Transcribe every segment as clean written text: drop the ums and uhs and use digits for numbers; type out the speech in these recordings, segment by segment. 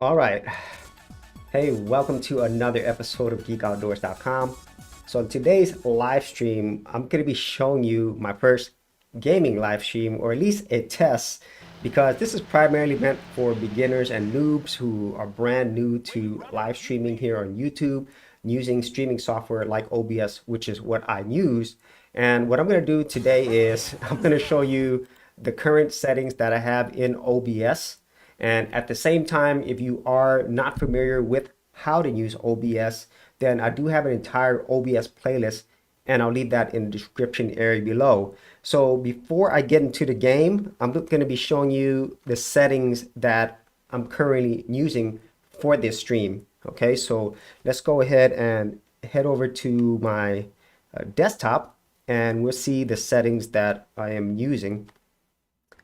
All right. Hey, welcome to another episode of geekoutdoors.com. So in today's live stream, I'm going to be showing you my first gaming live stream, or at least a test, because this is primarily meant for beginners and noobs who are brand new to live streaming here on YouTube using streaming software like OBS, which is what I use. And what I'm going to do today is I'm going to show you the current settings that I have in OBS. And at the same time, if you are not familiar with how to use OBS, then I do have an entire OBS playlist, and I'll leave that in the description area below. So before I get into the game, I'm going to be showing you the settings that I'm currently using for this stream. Okay, so let's go ahead and head over to my desktop, and we'll see the settings that I am using.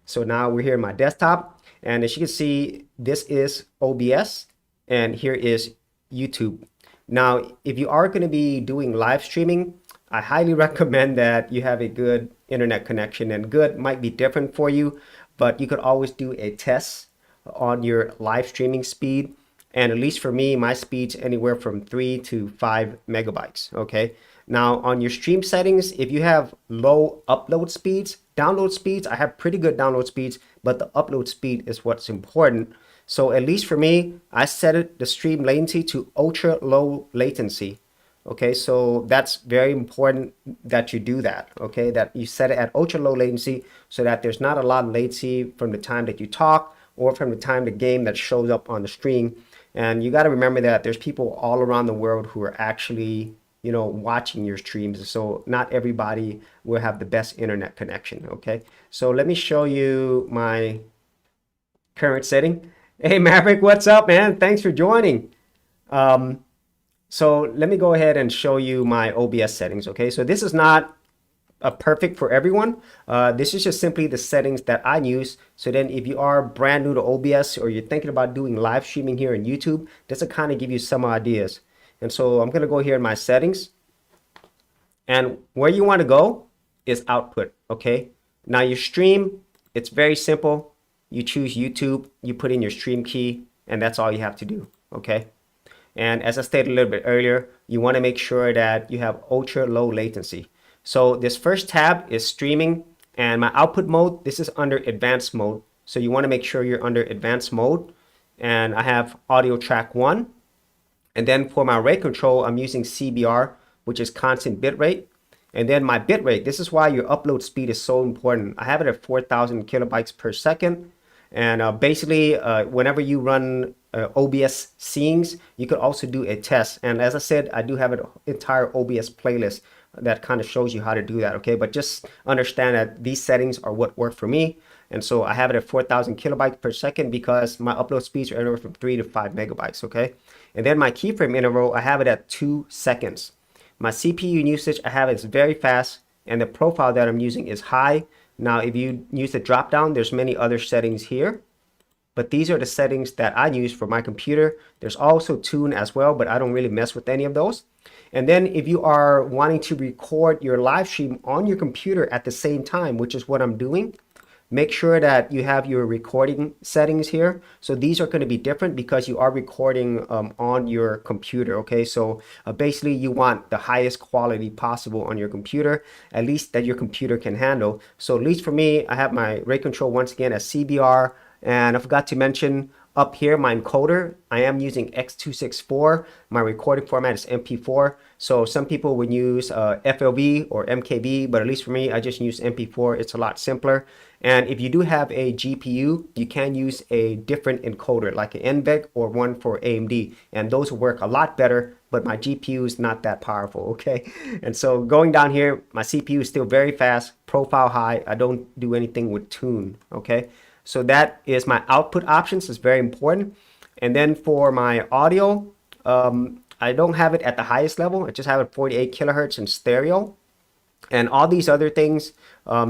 So now we're here in my desktop. And as you can see, this is OBS and here is YouTube. Now, if you are going to be doing live streaming, I highly recommend that you have a good internet connection, and good might be different for you, but you could always do a test on your live streaming speed. And at least for me, my speed's anywhere from 3 to 5 megabytes. Okay. Now on your stream settings, if you have low upload speeds, download speeds, I have pretty good download speeds, but the upload speed is what's important. So at least for me, I set the stream latency to ultra low latency. Okay, so that's very important that you do that. Okay, that you set it at ultra low latency so that there's not a lot of latency from the time that you talk or from the time the game that shows up on the stream. And you got to remember that there's people all around the world who are actually watching your streams, so not everybody will have the best internet connection. Okay, so let me show you my current setting. Hey Maverick, what's up, man? Thanks for joining. So let me go ahead and show you my OBS settings. Okay, so this is not perfect for everyone. This is just simply the settings that I use. So then if you are brand new to OBS, or you're thinking about doing live streaming here on YouTube, this will kind of give you some ideas. And so I'm going to go here in my settings, and where you want to go is output. Okay, now your stream, it's very simple. You choose YouTube, you put in your stream key, and that's all you have to do. Okay, and as I stated a little bit earlier, you want to make sure that you have ultra low latency. So this first tab is streaming, and my output mode, this is under advanced mode. So you want to make sure you're under advanced mode, and I have audio track 1. And then for my rate control, I'm using CBR, which is constant bitrate. And then my bitrate, this is why your upload speed is so important. I have it at 4,000 kilobytes per second. And basically, whenever you run OBS scenes, you could also do a test. And as I said, I do have an entire OBS playlist that kind of shows you how to do that. Okay, but just understand that these settings are what work for me. And so I have it at 4,000 kilobytes per second because my upload speeds are anywhere from 3 to 5 megabytes. Okay. And then my keyframe interval, I have it at 2 seconds. My CPU usage, I have it very fast, and the profile that I'm using is high. Now, if you use the drop down, there's many other settings here, but these are the settings that I use for my computer. There's also tune as well, but I don't really mess with any of those. And then if you are wanting to record your live stream on your computer at the same time, which is what I'm doing, make sure that you have your recording settings here. So these are going to be different because you are recording on your computer. Okay, so basically you want the highest quality possible on your computer, at least that your computer can handle. So at least for me, I have my rate control once again as CBR, and I forgot to mention up here my encoder, I am using X264. My recording format is MP4. So some people would use FLV or MKV, but at least for me, I just use MP4. It's a lot simpler. And if you do have a GPU, you can use a different encoder like an NVENC or one for AMD, and those will work a lot better, but my GPU is not that powerful. Okay, and so going down here, my CPU is still very fast, profile high. I don't do anything with tune. Okay, so that is my output options. Is very important. And then for my audio, I don't have it at the highest level. I just have it 48 kilohertz in stereo. And all these other things,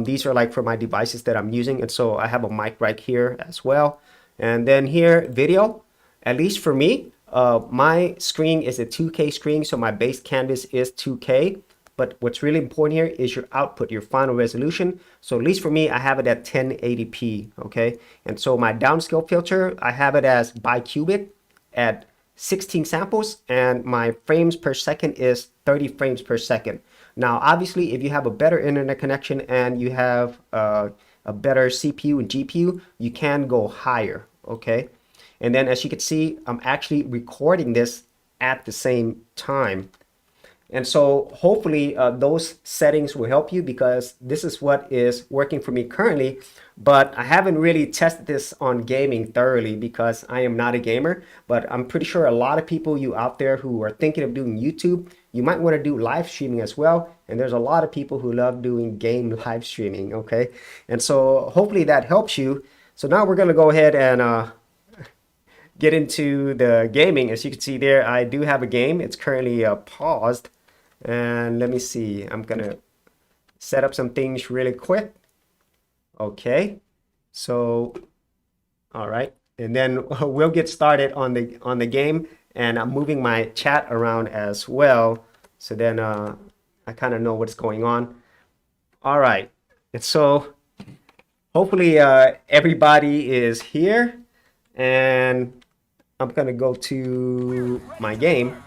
these are like for my devices that I'm using. And so I have a mic right here as well. And then here, video, at least for me, my screen is a 2K screen. So my base canvas is 2K. But what's really important here is your output, your final resolution. So at least for me, I have it at 1080p, okay? And so my downscale filter, I have it as bicubic. at 16 samples, and my frames per second is 30 frames per second. Now, obviously, if you have a better internet connection and you have a better CPU and GPU, you can go higher, okay? And then as you can see, I'm actually recording this at the same time. And so hopefully those settings will help you, because this is what is working for me currently. But I haven't really tested this on gaming thoroughly because I am not a gamer. But I'm pretty sure a lot of people you out there who are thinking of doing YouTube, you might want to do live streaming as well. And there's a lot of people who love doing game live streaming, okay? And so hopefully that helps you. So now we're going to go ahead and get into the gaming. As you can see there, I do have a game. It's currently paused. And let me see, I'm gonna set up some things really quick. Okay, so all right, and then we'll get started on the game, and I'm moving my chat around as well, so then I kind of know what's going on. All right, and so hopefully everybody is here, and I'm gonna go to my game.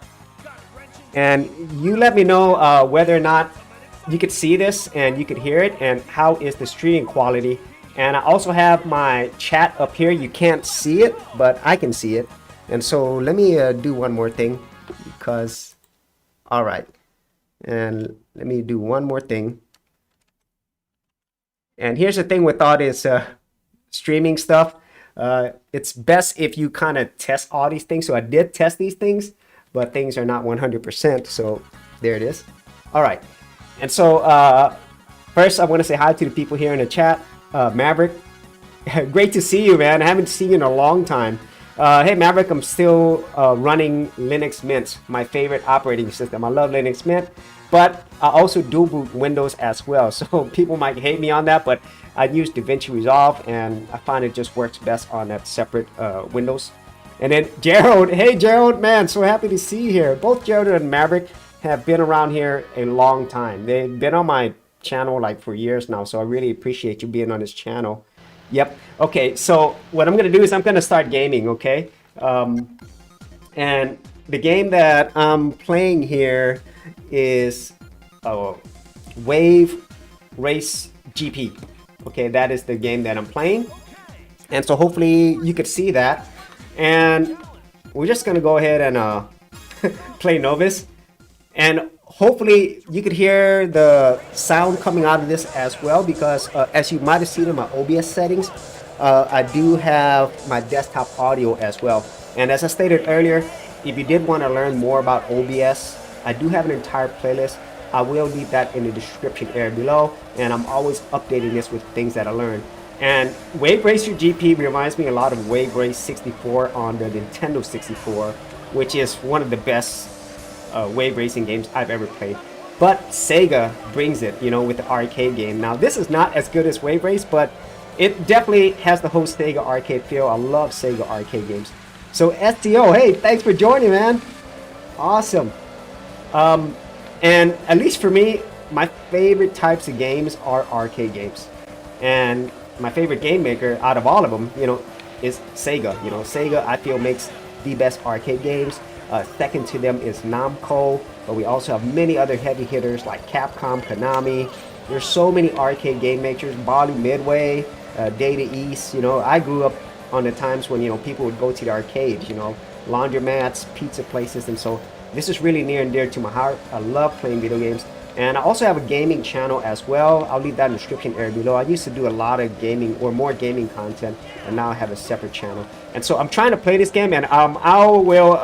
And you let me know whether or not you could see this and you could hear it, and how is the streaming quality. And I also have my chat up here. You can't see it, but I can see it. And so let me do one more thing, because, all right. And let me do one more thing. And here's the thing with all this streaming stuff. It's best if you kind of test all these things. So I did test these things, but things are not 100%, so there it is. All right, and so first I want to say hi to the people here in the chat. Maverick, great to see you, man. I haven't seen you in a long time. Hey Maverick, I'm still running Linux Mint, my favorite operating system. I love Linux Mint, but I also do boot Windows as well. So people might hate me on that, but I use DaVinci Resolve, and I find it just works best on that separate Windows. And then Gerald, hey Gerald, man, so happy to see you here. Both Gerald and Maverick have been around here a long time. They've been on my channel like for years now, so I really appreciate you being on this channel. Yep. Okay, so what I'm gonna do is I'm gonna start gaming, okay? And the game that I'm playing here is Wave Race GP. Okay, that is the game that I'm playing. And so hopefully you could see that. And we're just gonna go ahead and play Novice, and hopefully you could hear the sound coming out of this as well, because as you might have seen in my OBS settings, I do have my desktop audio as well. And as I stated earlier, if you did want to learn more about OBS, I do have an entire playlist. I will leave that in the description area below, and I'm always updating this with things that I learned. And Wave Racer GP reminds me a lot of Wave Race 64 on the Nintendo 64, which is one of the best wave racing games I've ever played. But Sega brings it, you know, with the arcade game. Now, this is not as good as Wave Race, but it definitely has the whole Sega arcade feel. I love Sega arcade games. So STO, hey, thanks for joining, man. Awesome. And at least for me, my favorite types of games are arcade games. And my favorite game maker out of all of them, you know, is Sega. You know, Sega, I feel, makes the best arcade games. Second to them is Namco, but we also have many other heavy hitters like Capcom, Konami. There's so many arcade game makers, Bali Midway, Data East. You know, I grew up on the times when, you know, people would go to the arcades, you know, laundromats, pizza places, and so this is really near and dear to my heart. I love playing video games. And I also have a gaming channel as well. I'll leave that in the description area below. I used to do a lot of gaming or more gaming content, and now I have a separate channel. And so I'm trying to play this game, and I will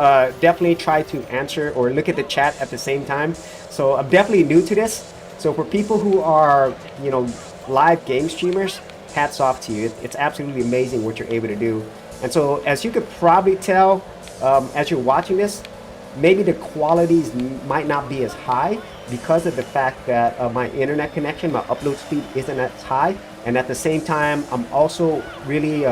definitely try to answer or look at the chat at the same time. So I'm definitely new to this. So for people who are, you know, live game streamers, hats off to you. It's absolutely amazing what you're able to do. And so as you could probably tell as you're watching this, maybe the qualities might not be as high because of the fact that my internet connection, my upload speed isn't as high. And at the same time, I'm also really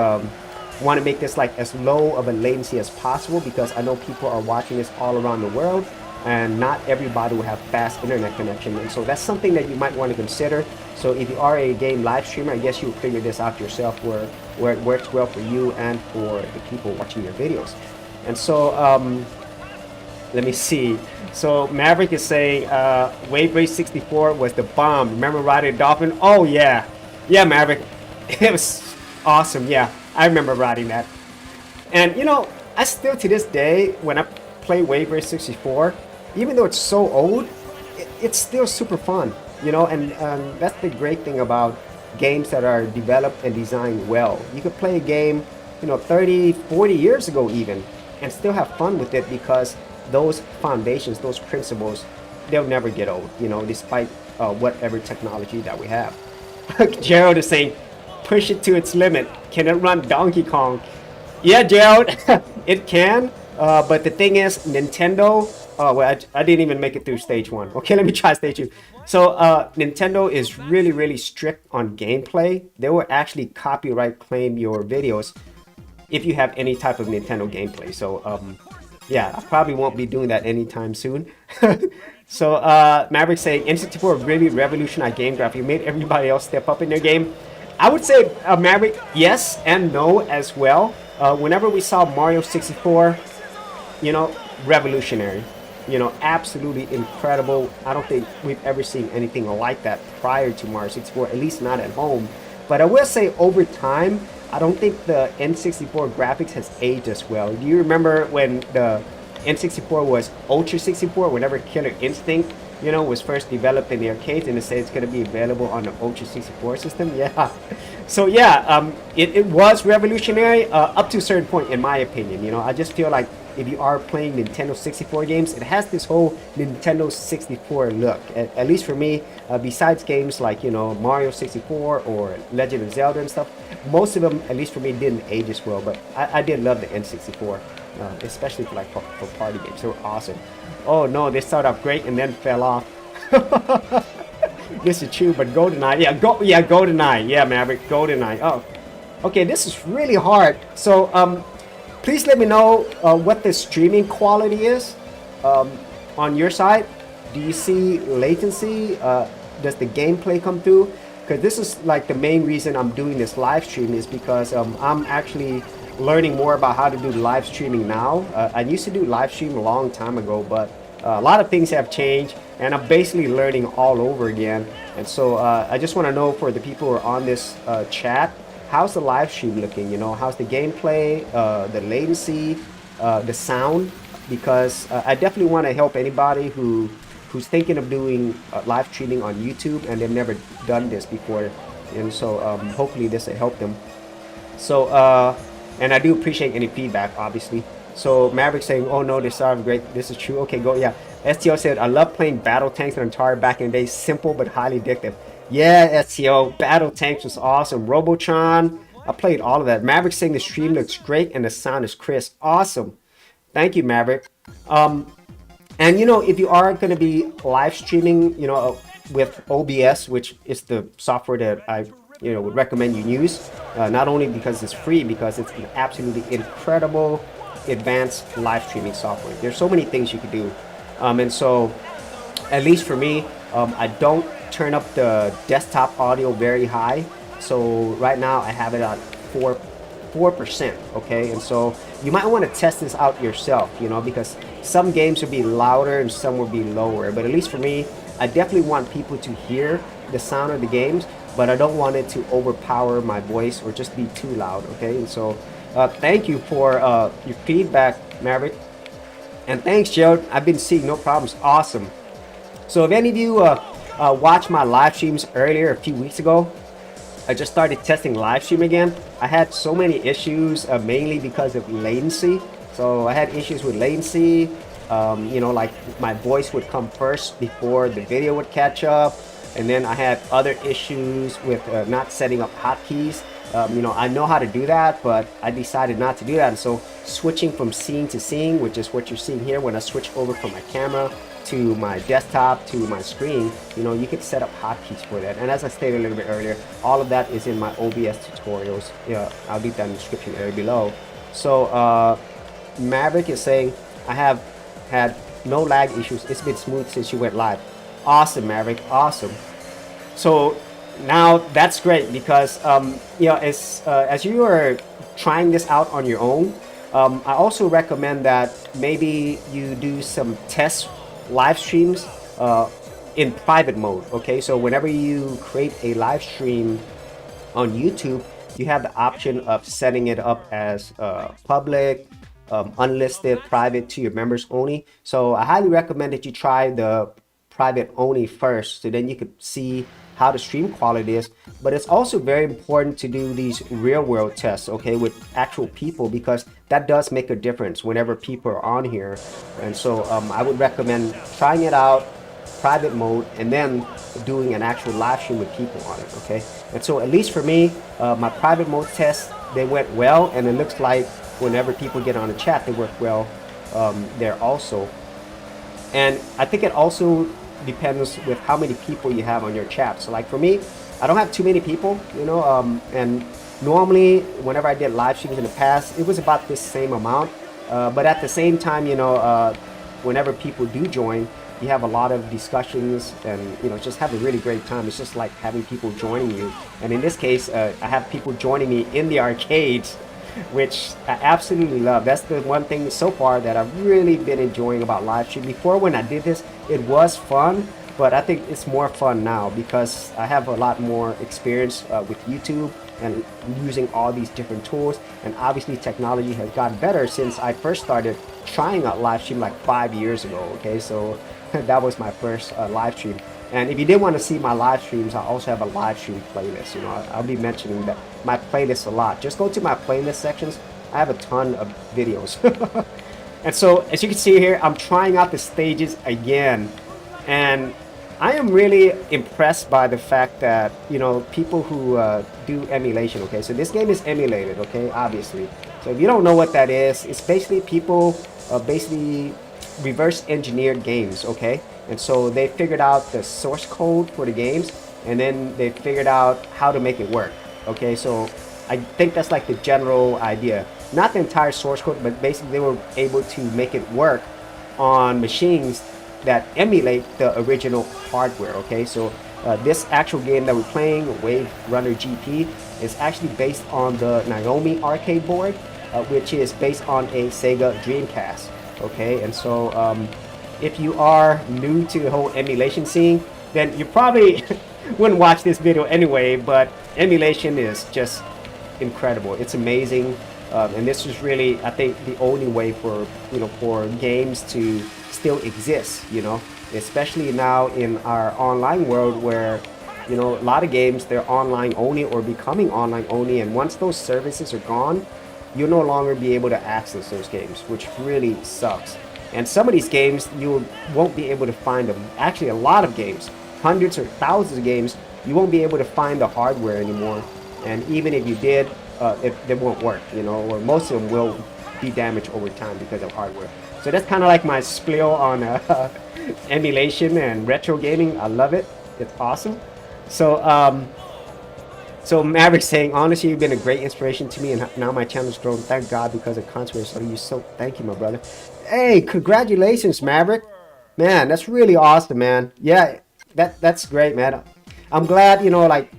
want to make this like as low of a latency as possible, because I know people are watching this all around the world and not everybody will have fast internet connection. And so that's something that you might want to consider. So if you are a game live streamer, I guess you'll figure this out yourself where it works well for you and for the people watching your videos. And so let me see. So Maverick is saying Wave Race 64 was the bomb. Remember riding a Dolphin? Oh yeah, yeah, Maverick. It was awesome. Yeah, I remember riding that. And you know, I still to this day when I play Wave Race 64, even though it's so old, it's still super fun. You know, and that's the great thing about games that are developed and designed well. You could play a game, you know, 30, 40 years ago even, and still have fun with it because those foundations, those principles, they'll never get old, you know, despite whatever technology that we have. Gerald is saying, push it to its limit. Can it run Donkey Kong? Yeah, Gerald, it can. But the thing is, Nintendo, well, I didn't even make it through stage 1. Okay, let me try stage 2. So Nintendo is really, really strict on gameplay. They will actually copyright claim your videos if you have any type of Nintendo gameplay. So yeah, I probably won't be doing that anytime soon. So Maverick saying N64 really revolutionized game graphics. You made everybody else step up in their game. I would say Maverick, yes and no as well. Whenever we saw Mario 64, you know, revolutionary. You know, absolutely incredible. I don't think we've ever seen anything like that prior to Mario 64, at least not at home. But I will say over time, I don't think the N64 graphics has aged as well. Do you remember when the N64 was Ultra 64, whenever Killer Instinct, you know, was first developed in the arcades, and it said it's going to be available on the Ultra 64 system? Yeah. So yeah, it was revolutionary up to a certain point, in my opinion. You know, I just feel like if you are playing Nintendo 64 games, it has this whole Nintendo 64 look. At least for me, besides games like, you know, Mario 64 or Legend of Zelda and stuff, most of them, at least for me, didn't age as well. But I did love the N64, especially for like for party games. They were awesome. Oh no, they started off great and then fell off. This is true, but GoldenEye, yeah, GoldenEye, yeah, Maverick, GoldenEye. Oh, okay, this is really hard. So please let me know what the streaming quality is on your side. Do you see latency? Does the gameplay come through? Because this is like the main reason I'm doing this live stream is because I'm actually learning more about how to do live streaming now. I used to do live stream a long time ago, but a lot of things have changed and I'm basically learning all over again. And so I just want to know for the people who are on this chat, how's the live stream looking? You know, how's the gameplay, the latency, the sound? Because I definitely want to help anybody who's thinking of doing live streaming on YouTube and they've never done this before. And so hopefully this will help them. So, and I do appreciate any feedback, obviously. So Maverick saying, oh no, they sound great. This is true. Okay, go. Yeah. STO said, I love playing Battle Tanks and Atari back in the day. Simple but highly addictive. Yeah, STO. Battle Tanks was awesome. Robotron. I played all of that. Maverick saying the stream looks great and the sound is crisp. Awesome. Thank you, Maverick. And you know, if you are going to be live streaming, you know, with OBS, which is the software that I, you know, would recommend you use, not only because it's free, because it's an absolutely incredible advanced live streaming software. There's so many things you could do. And so, at least for me, I don't turn up the desktop audio very high. So right now I have it at 4%, okay? And so you might want to test this out yourself, you know, because some games will be louder and some will be lower. But at least for me, I definitely want people to hear the sound of the games, but I don't want it to overpower my voice or just be too loud, okay? And so thank you for your feedback, Maverick. And thanks, Gerald. I've been seeing no problems. Awesome. So if any of you watched my live streams earlier, a few weeks ago, I just started testing live stream again. I had so many issues, mainly because of latency. So I had issues with latency. You know, like my voice would come first before the video would catch up. And then I had other issues with not setting up hotkeys. You know, I know how to do that, but I decided not to do that. And so switching from scene to scene, which is what you're seeing here when I switch over from my camera to my desktop to my screen, you know, you can set up hotkeys for that. And as I stated a little bit earlier, all of that is in my OBS tutorials. Yeah, I'll leave that in the description area below. So Maverick is saying, I have had no lag issues. It's been smooth since you went live. Awesome, Maverick. Awesome. So now that's great because you know, as you are trying this out on your own, I also recommend that maybe you do some test live streams in private mode. Okay, so whenever you create a live stream on YouTube, you have the option of setting it up as public, unlisted, private to your members only. So I highly recommend that you try the private only first, so then you could see how the stream quality is. But it's also very important to do these real world tests, okay, with actual people, because that does make a difference whenever people are on here. And so I would recommend trying it out private mode and then doing an actual live stream with people on it. Okay, and so at least for me, my private mode tests, they went well, and it looks like whenever people get on the chat, they work well there also. And I think it also depends with how many people you have on your chat. So like for me, I don't have too many people, you know, and normally whenever I did live streams in the past, it was about this same amount. But at the same time, you know, whenever people do join, you have a lot of discussions and, you know, just have a really great time. It's just like having people joining you. And in this case, I have people joining me in the arcades, which I absolutely love. That's the one thing so far that I've really been enjoying about live stream. Before, when I did this, it was fun, but I think it's more fun now because I have a lot more experience with YouTube and using all these different tools. And obviously technology has gotten better since I first started trying out live stream like 5 years ago. Okay, so that was my first live stream. And if you did want to see my live streams, I also have a live stream playlist. You know, I'll be mentioning that my playlist a lot. Just go to my playlist sections. I have a ton of videos. And so, as you can see here, I'm trying out the stages again. And I am really impressed by the fact that, you know, people who do emulation, okay? So this game is emulated, okay, obviously. So if you don't know what that is, it's basically people basically reverse engineered games, okay? And so they figured out the source code for the games, and then they figured out how to make it work, okay? So I think that's like the general idea. Not the entire source code, but basically they were able to make it work on machines that emulate the original hardware, okay? So this actual game that we're playing, Wave Runner GP, is actually based on the Naomi arcade board, which is based on a Sega Dreamcast, okay? And so if you are new to the whole emulation scene, then you probably wouldn't watch this video anyway, but emulation is just incredible. It's amazing. And this is really, I think, the only way for, you know, for games to still exist, you know, especially now in our online world where, you know, a lot of games, they're online only or becoming online only. And once those services are gone, you'll no longer be able to access those games, which really sucks. And some of these games, you won't be able to find them. Actually, a lot of games, hundreds or thousands of games, you won't be able to find the hardware anymore. And even if you did, it won't work, you know, or most of them will be damaged over time because of hardware. So that's kind of like my spiel on emulation and retro gaming. I love it. It's awesome. So, so Maverick saying, honestly, you've been a great inspiration to me, and now my channel's grown. Thank God because of content. So you, so thank you, my brother. Hey, congratulations, Maverick. Man, that's really awesome, man. Yeah, that's great, man. I'm glad, you know, like,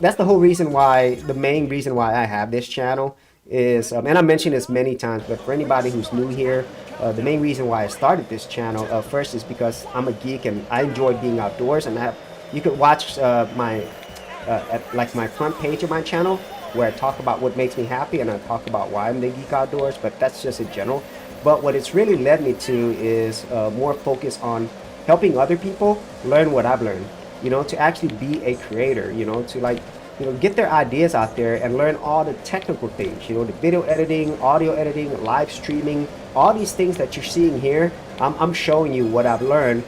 that's the whole reason why, the main reason why I have this channel is, and I mentioned this many times, but for anybody who's new here, the main reason why I started this channel first is because I'm a geek and I enjoy being outdoors, and you could watch my like my front page of my channel where I talk about what makes me happy and I talk about why I'm the geek outdoors, but that's just in general. But what it's really led me to is more focus on helping other people learn what I've learned, you know, to actually be a creator, you know, to like, you know, get their ideas out there and learn all the technical things, you know, the video editing, audio editing, live streaming, all these things that you're seeing here. I'm showing you what I've learned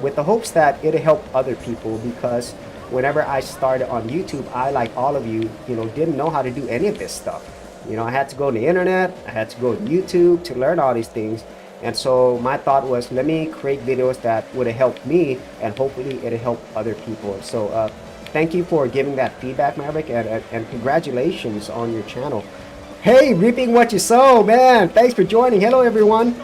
with the hopes that it'll help other people, because whenever I started on YouTube, I, like all of you, you know, didn't know how to do any of this stuff. You know, I had to go on the internet, I had to go to YouTube to learn all these things. And so my thought was, let me create videos that would have helped me, and hopefully it'll help other people. So thank you for giving that feedback, Maverick, and congratulations on your channel. Hey, reaping what you sow, man. Thanks for joining. Hello, everyone.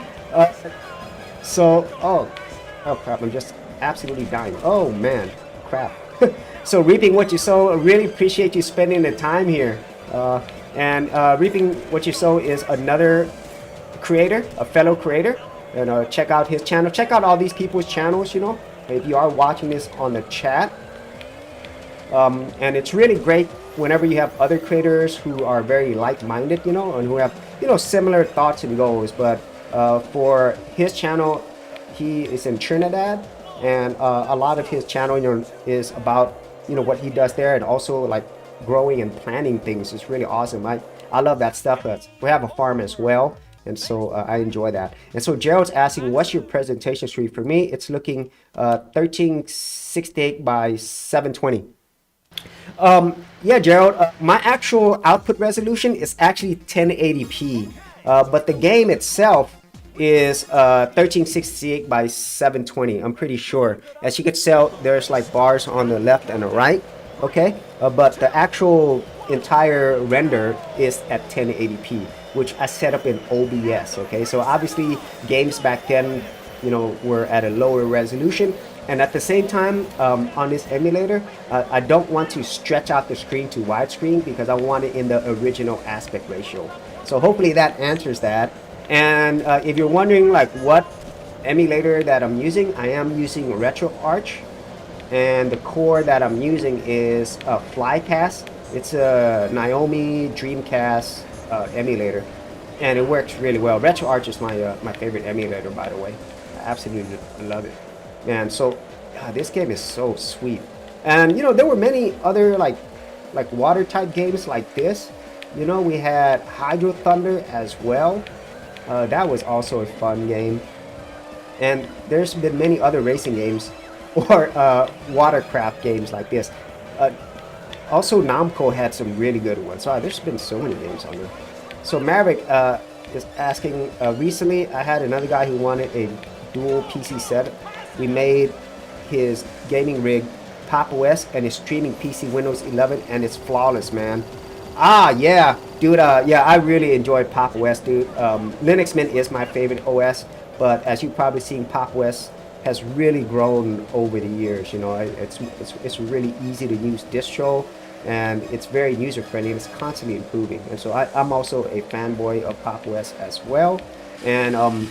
Oh crap, I'm just absolutely dying. Oh man, crap. So reaping what you sow, I really appreciate you spending the time here. And reaping what you sow is another creator, a fellow creator, and check out his channel. Check out all these people's channels, you know, if you are watching this on the chat. And it's really great whenever you have other creators who are very like-minded, you know, and who have, you know, similar thoughts and goals. But for his channel, he is in Trinidad, and a lot of his channel, you know, is about, you know, what he does there, and also like growing and planting things. Is really awesome. I love that stuff. We have a farm as well, and so I enjoy that. And so Gerald's asking, what's your presentation speed? For me, it's looking 1368 by 720. Yeah, Gerald, my actual output resolution is actually 1080p, but the game itself is 1368 by 720. I'm pretty sure. As you can tell, there's like bars on the left and the right, okay? But the actual entire render is at 1080p, which I set up in OBS, okay? So obviously games back then, you know, were at a lower resolution. And at the same time, on this emulator, I don't want to stretch out the screen to widescreen because I want it in the original aspect ratio. So hopefully that answers that. And if you're wondering like what emulator that I'm using, I am using RetroArch. And the core that I'm using is Flycast. It's a Naomi Dreamcast emulator. And it works really well. RetroArch is my favorite emulator, by the way. I absolutely love it. And so this game is so sweet. And you know, there were many other like water type games like this. You know, we had Hydro Thunder as well. That was also a fun game. And there's been many other racing games or watercraft games like this. Also Namco had some really good ones. So there's been so many games on there. So Maverick is asking, recently I had another guy who wanted a dual PC setup. We made his gaming rig Pop OS and his streaming PC Windows 11, and it's flawless, man. Ah, yeah, dude. Yeah, I really enjoyed Pop OS, dude. Linux Mint is my favorite OS, but as you've probably seen, Pop OS has really grown over the years. You know, it's really easy to use distro, and it's very user friendly, and it's constantly improving. And so I'm also a fanboy of Pop OS as well, and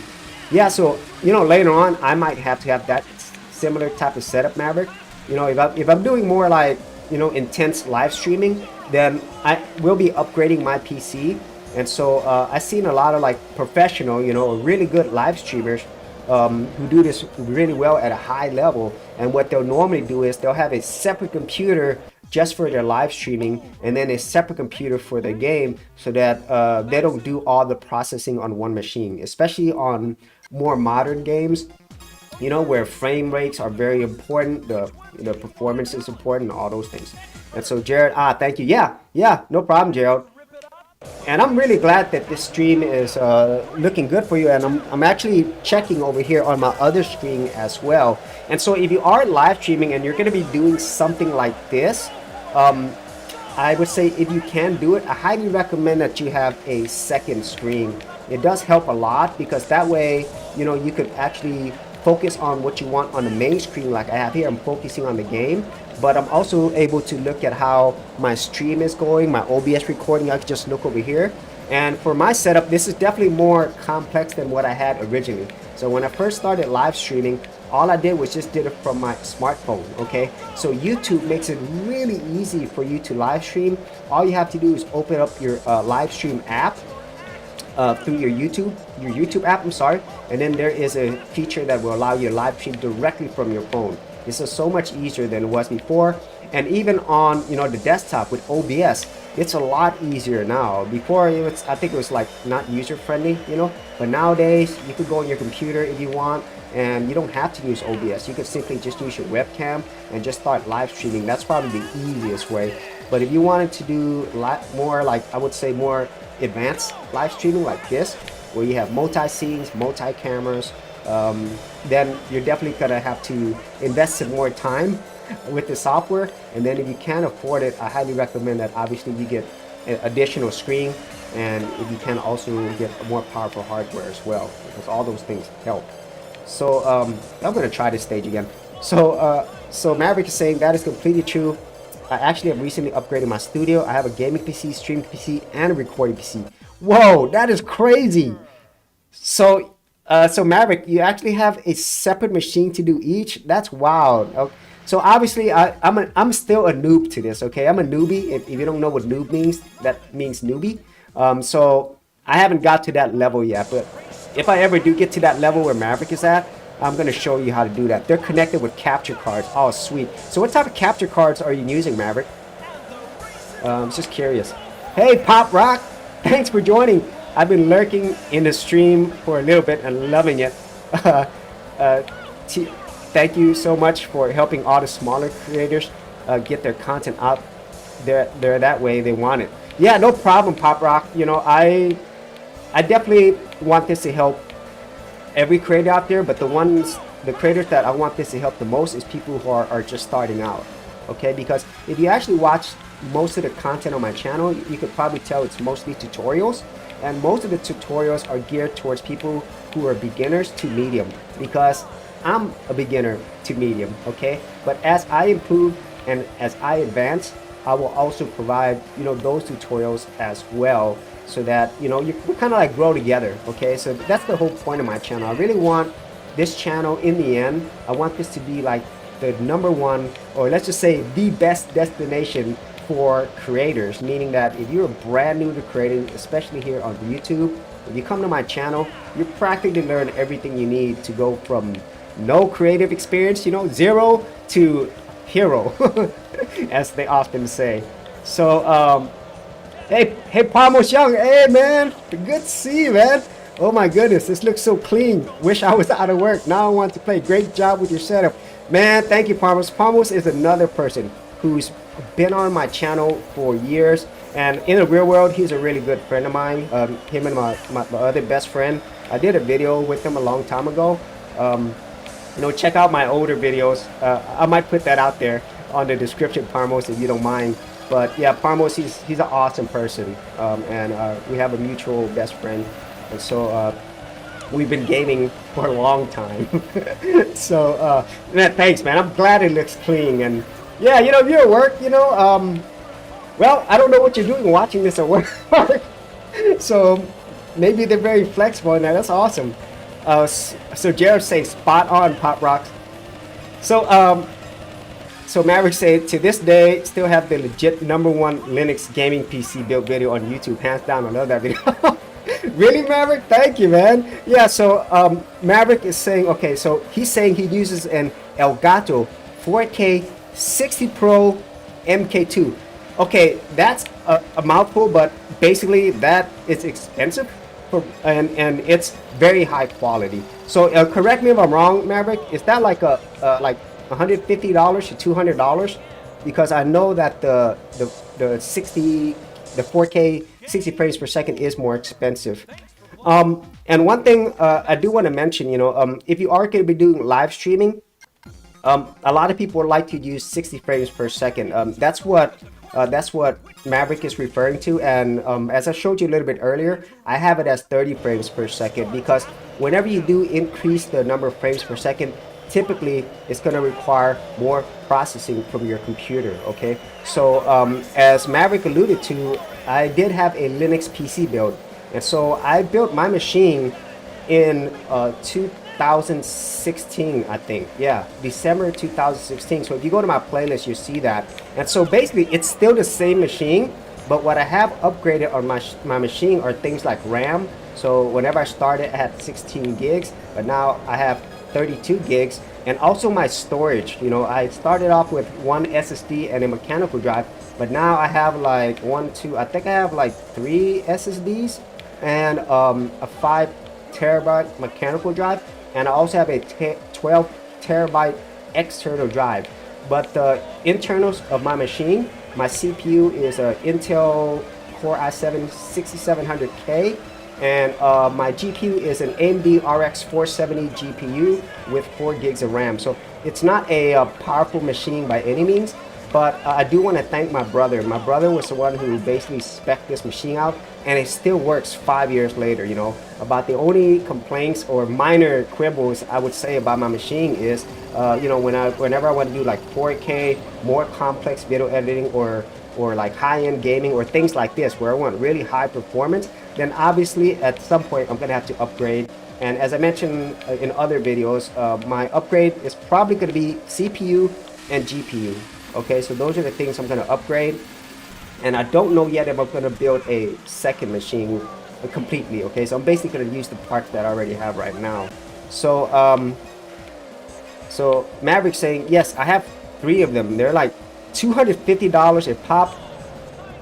yeah, so, you know, later on, I might have to have that similar type of setup, Maverick. You know, if I'm doing more like, you know, intense live streaming, then I will be upgrading my PC. And so I've seen a lot of like professional, you know, really good live streamers who do this really well at a high level. And what they'll normally do is they'll have a separate computer just for their live streaming, and then a separate computer for their game, so that they don't do all the processing on one machine, especially on more modern games, you know, where frame rates are very important, the performance is important, all those things. And so Jared, thank you. Yeah, no problem, Gerald. And I'm really glad that this stream is looking good for you, and I'm actually checking over here on my other screen as well. And so if you are live streaming and you're going to be doing something like this, I would say if you can do it, I highly recommend that you have a second screen. It does help a lot, because that way, you know, you could actually focus on what you want on the main screen. Like I have here, I'm focusing on the game, but I'm also able to look at how my stream is going, my OBS recording. I can just look over here. And for my setup, this is definitely more complex than what I had originally. So when I first started live streaming, all I did was just did it from my smartphone, okay? So YouTube makes it really easy for you to live stream. All you have to do is open up your live stream app through your YouTube app, I'm sorry. And then there is a feature that will allow you to live stream directly from your phone. This is so much easier than it was before. And even on, you know, the desktop with OBS, it's a lot easier now. Before it was, I think it was like not user friendly, you know, but nowadays you could go on your computer if you want, and you don't have to use OBS. You could simply just use your webcam and just start live streaming. That's probably the easiest way. But if you wanted to do a lot more, like I would say more advanced live streaming like this, where you have multi-scenes, multi-cameras, then you're definitely gonna have to invest some more time with the software. And then if you can't afford it, I highly recommend that obviously you get an additional screen, and if you can also get more powerful hardware as well, because all those things help. So I'm gonna try this stage again. So Maverick is saying that is completely true. I actually have recently upgraded my studio. I have a gaming PC, streaming PC, and a recording PC. Whoa, that is crazy. So Maverick, you actually have a separate machine to do each. That's wild. Okay. So obviously, I'm still a noob to this. Okay, I'm a newbie. If you don't know what noob means, that means newbie. So I haven't got to that level yet. But if I ever do get to that level where Maverick is at, I'm gonna show you how to do that. They're connected with capture cards. Oh, sweet. So what type of capture cards are you using, Maverick? Just curious. Hey, Pop Rock, thanks for joining. I've been lurking in the stream for a little bit and loving it. Uh, Thank you so much for helping all the smaller creators get their content out there that way they want it. Yeah, no problem, Pop Rock. You know, I definitely want this to help every creator out there, but the creators that I want this to help the most is people who are just starting out. Okay, because if you actually watch most of the content on my channel, you could probably tell it's mostly tutorials, and most of the tutorials are geared towards people who are beginners to medium, because I'm a beginner to medium. Okay, but as I improve and as I advance, I will also provide, you know, those tutorials as well, so that, you know, we kind of like grow together. Okay, so that's the whole point of my channel. I really want this channel, in the end, I want this to be like the #1, or let's just say the best destination for creators, meaning that if you're brand new to creating, especially here on YouTube, if you come to my channel, you practically learn everything you need to go from no creative experience, you know, 0 to hero, as they often say. So, hey, Palmos Young, hey man, good to see you, man. Oh my goodness, this looks so clean. Wish I was out of work. Now I want to play. Great job with your setup. Man, thank you, Palmos. Palmos is another person who's been on my channel for years, and in the real world, he's a really good friend of mine. Him and my other best friend. I did a video with him a long time ago. You know, check out my older videos. I might put that out there on the description, Parmos, if you don't mind. But yeah, Parmos, he's an awesome person, and we have a mutual best friend, and so we've been gaming for a long time. So man, thanks, man. I'm glad it looks clean, and yeah, you know, if you're at work, you know, well, I don't know what you're doing watching this at work, so maybe they're very flexible, and that's awesome. So Jared says spot on, Pop Rocks. So Maverick said, to this day, still have the legit #1 Linux gaming PC built video on YouTube. Hands down, I love that video. Really, Maverick? Thank you, man. Yeah, so Maverick is saying, okay, so he's saying he uses an Elgato 4K 60 Pro MK2. Okay, that's a mouthful, but basically that is expensive. And it's very high quality. So correct me if I'm wrong, Maverick. Is that like like $150 to $200? Because I know that the 4K 60 frames per second is more expensive. And one thing I do want to mention, you know, if you are going to be doing live streaming, a lot of people like to use 60 frames per second. That's what Maverick is referring to, and as I showed you a little bit earlier, I have it as 30 frames per second, because whenever you do increase the number of frames per second, typically it's going to require more processing from your computer. Okay, so as Maverick alluded to, I did have a Linux PC build, and so I built my machine in 2016, I think. Yeah, December 2016. So if you go to my playlist, you see that. And so basically, it's still the same machine, but what I have upgraded on my machine are things like RAM. So whenever I started, I had 16 gigs, but now I have 32 gigs. And also my storage. You know, I started off with one SSD and a mechanical drive, but now I have like I think I have like 3 SSDs and a 5 terabyte mechanical drive, and I also have a 12 terabyte external drive. But the internals of my machine, my CPU is a Intel Core i7 6700K, and my GPU is an AMD RX 470 GPU with 4 gigs of RAM. So it's not a powerful machine by any means, but I do want to thank my brother. My brother was the one who basically spec'd this machine out, and it still works 5 years later. You know, about the only complaints or minor quibbles I would say about my machine is, you know, whenever I want to do like 4K, more complex video editing, or like high-end gaming or things like this where I want really high performance, then obviously at some point I'm gonna have to upgrade. And as I mentioned in other videos, my upgrade is probably gonna be CPU and GPU. Okay, so those are the things I'm gonna upgrade. And I don't know yet if I'm gonna build a second machine completely. Okay, so I'm basically gonna use the parts that I already have right now. So so Maverick saying, yes, I have 3 of them. They're like $250 a pop,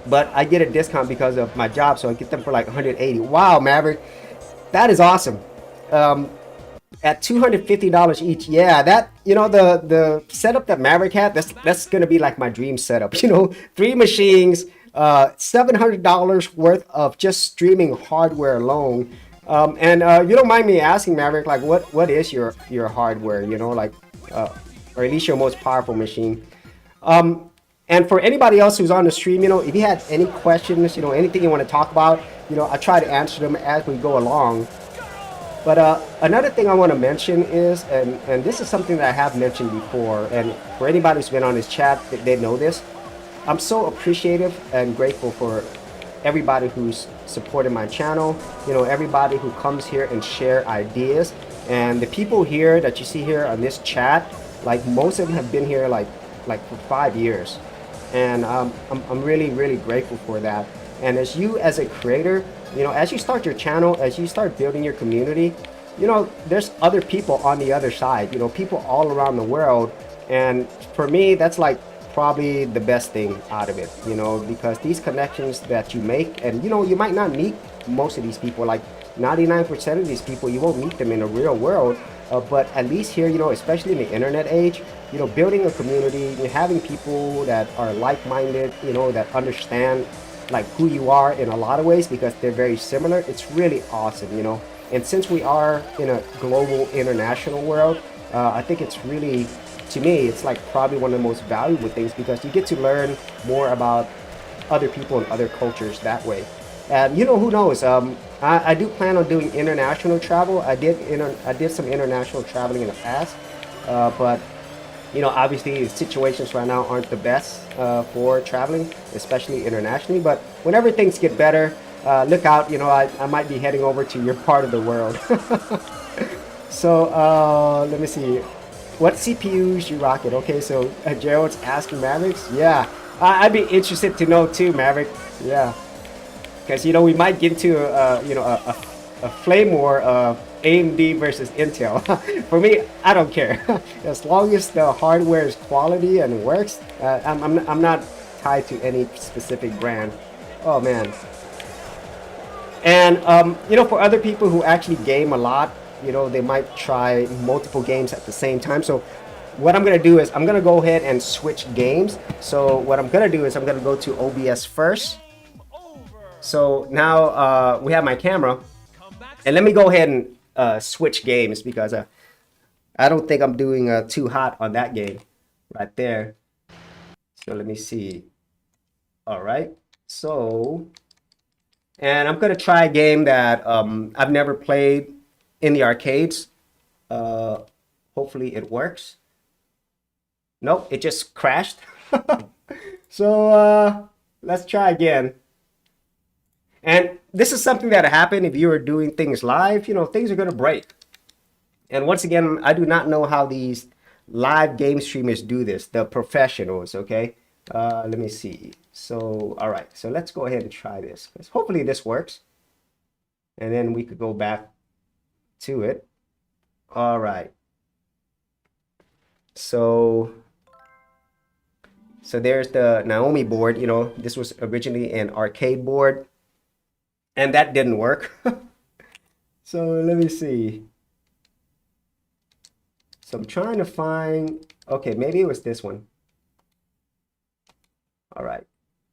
but I get a discount because of my job, so I get them for like 180. Wow, Maverick, that is awesome. At $250 each, yeah, that, you know, the setup that Maverick had, that's gonna be like my dream setup. You know, 3 machines, $700 worth of just streaming hardware alone. And you don't mind me asking, Maverick, like what is your hardware? You know, like or at least your most powerful machine. And for anybody else who's on the stream, you know, if you had any questions, you know, anything you want to talk about, you know, I try to answer them as we go along. But another thing I want to mention is, and this is something that I have mentioned before, and for anybody who's been on this chat, they know this. I'm so appreciative and grateful for everybody who's supported my channel, you know, everybody who comes here and share ideas. And the people here that you see here on this chat, like most of them have been here like for 5 years. And I'm really, really grateful for that. And as you, as a creator, you know, as you start your channel, as you start building your community, you know, there's other people on the other side, you know, people all around the world. And for me, that's like probably the best thing out of it, you know, because these connections that you make, and you know, you might not meet most of these people, like 99% of these people, you won't meet them in the real world. But at least here, you know, especially in the internet age, you know, building a community, having people that are like-minded, you know, that understand like who you are in a lot of ways because they're very similar, it's really awesome, you know. And since we are in a global international world, I think it's really, to me, it's like probably one of the most valuable things because you get to learn more about other people and other cultures that way. And you know, who knows, I do plan on doing international travel. I did some international traveling in the past, but you know, obviously the situations right now aren't the best for traveling, especially internationally. But whenever things get better, look out, you know, I might be heading over to your part of the world. So let me see, what CPUs you rocking? Okay, so Gerald's asking Mavericks. Yeah, I'd be interested to know too, Maverick. Yeah. Because, you know, we might get into, you know, a flame war of AMD versus Intel. For me, I don't care. As long as the hardware is quality and works, I'm not tied to any specific brand. Oh, man. And, you know, for other people who actually game a lot, you know, they might try multiple games at the same time. So what I'm going to do is I'm going to go ahead and switch games. So what I'm going to do is I'm going to go to OBS first. So now we have my camera, and let me go ahead and switch games because I don't think I'm doing too hot on that game right there. So let me see. All right. So, and I'm going to try a game that I've never played in the arcades. Hopefully it works. Nope, it just crashed. So let's try again. And this is something that happened if you are doing things live, you know, things are going to break. And once again, I do not know how these live game streamers do this, the professionals, okay? Let me see. So, all right, so let's go ahead and try this. Hopefully this works. And then we could go back to it. All right. So there's the Naomi board, you know, this was originally an arcade board. And that didn't work. So let me see. So I'm trying to find, okay, maybe it was this one. All right.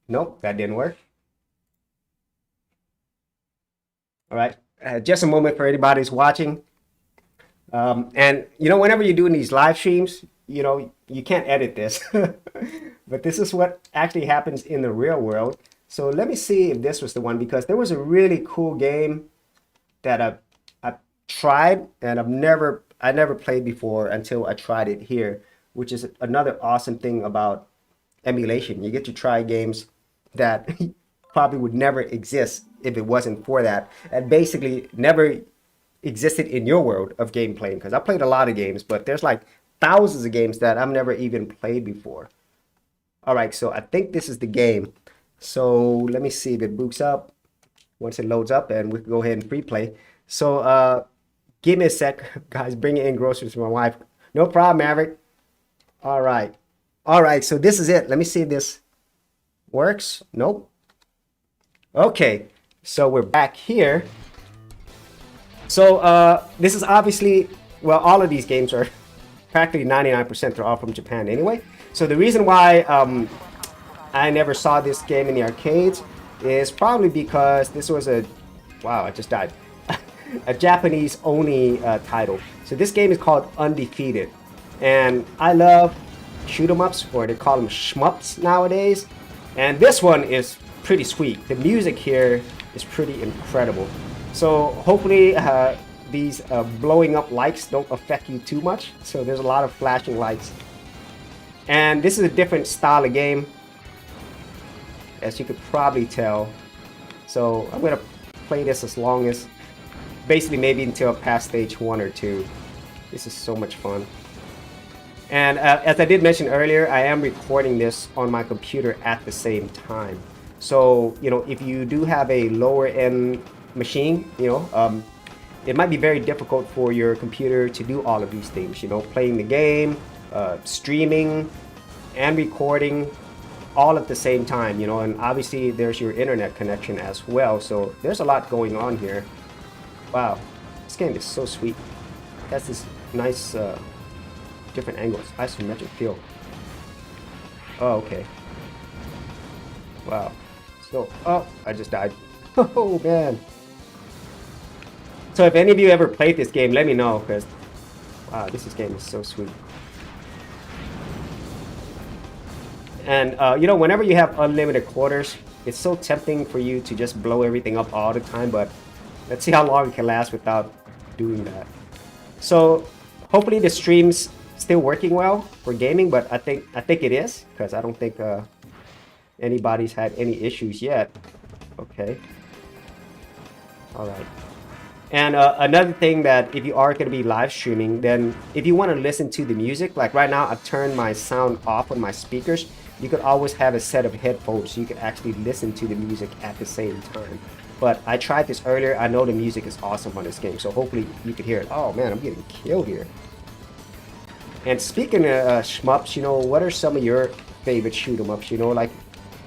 Nope, that didn't work. All right, just a moment for anybody who's watching. And you know, whenever you're doing these live streams, you know, you can't edit this. But this is what actually happens in the real world. So let me see if this was the one, because there was a really cool game that I tried and I never played before until I tried it here, which is another awesome thing about emulation. You get to try games that probably would never exist if it wasn't for that, and basically never existed in your world of game playing, because I played a lot of games, but there's like thousands of games that I've never even played before. All right, so I think this is the game. So let me see if it boots up. Once it loads up, and we can go ahead and free play. So give me a sec, guys. Bringing in groceries for my wife. No problem, Maverick. All right. All right, so this is it. Let me see if this works. Nope. Okay, so we're back here. So this is obviously, well, all of these games are practically 99% they're all from Japan anyway. So the reason why I never saw this game in the arcades is probably because this was a, wow, I just died, a Japanese only title. So this game is called Undefeated, and I love shoot 'em ups, or they call them shmups nowadays, and this one is pretty sweet. The music here is pretty incredible. So hopefully these blowing up lights don't affect you too much. So there's a lot of flashing lights, and this is a different style of game, as you could probably tell. So I'm gonna play this as long as, basically maybe until past stage 1 or 2. This is so much fun. And as I did mention earlier, I am recording this on my computer at the same time. So, you know, if you do have a lower end machine, you know, it might be very difficult for your computer to do all of these things, you know, playing the game, streaming, and recording all at the same time, you know, and obviously there's your internet connection as well. So there's a lot going on here. Wow, this game is so sweet. It has this nice different angles, isometric feel. Oh, okay. Wow. So, oh, I just died. Oh man. So if any of you ever played this game, let me know, because wow, this game is so sweet. And you know, whenever you have unlimited quarters, it's so tempting for you to just blow everything up all the time, but let's see how long it can last without doing that. So hopefully the stream's still working well for gaming, but I think it is, because I don't think anybody's had any issues yet. Okay. All right. And another thing, that if you are going to be live streaming, then if you want to listen to the music, like right now I've turned my sound off on my speakers, you could always have a set of headphones so you can actually listen to the music at the same time. But I tried this earlier. I know the music is awesome on this game, so hopefully you could hear it. Oh man, I'm getting killed here. And speaking of shmups, you know, what are some of your favorite shoot 'em ups? You know, like,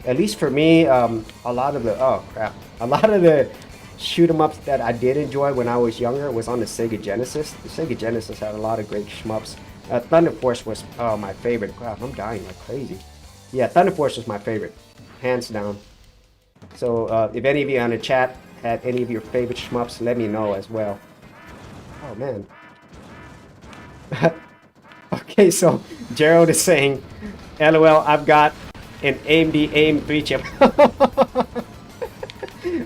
at least for me, a lot of the, oh crap, a lot of the shoot 'em ups that I did enjoy when I was younger was on the Sega Genesis. The Sega Genesis had a lot of great shmups. Thunder Force was my favorite. Crap, I'm dying like crazy. Yeah, Thunder Force was my favorite, hands down. So if any of you on the chat had any of your favorite shmups, let me know as well. Oh man. Okay, so Gerald is saying, LOL, I've got an AMD AM3 chip.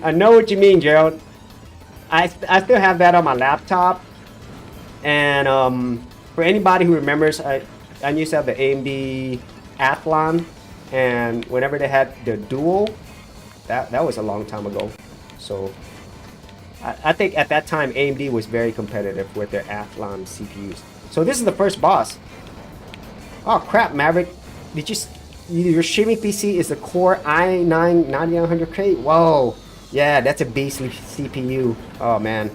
I know what you mean, Gerald. I still have that on my laptop. And for anybody who remembers, I used to have the AMD Athlon, and whenever they had the Dual, that was a long time ago. So I think at that time AMD was very competitive with their Athlon CPUs. So this is the first boss. Oh crap, Maverick! Did your streaming PC is the Core i9 9900K? Whoa, yeah, that's a beastly CPU. Oh man.